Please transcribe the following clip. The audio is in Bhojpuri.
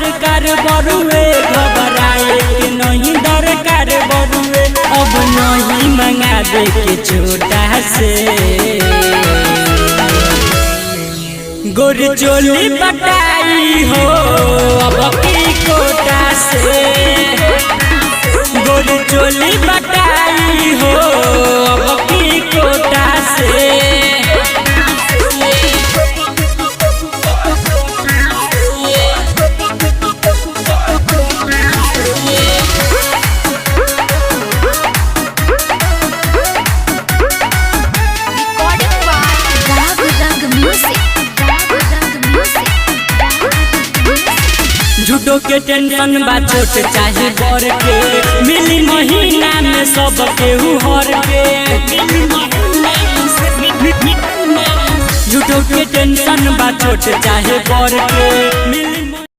दरकार बरुए घबराए के नहीं दरकार बरुए अब नहीं मंगा दे के छोटा से गोर चोली बटाई हो अब की कोटा से गोर चोली बटाई हो अब की कोटा से झूठो के टेंशन बा छोट चाहे बड़ के मिली महीना में सब केहू हर के झूठो के टेंशन बा छोट चाहे बड़ के मिली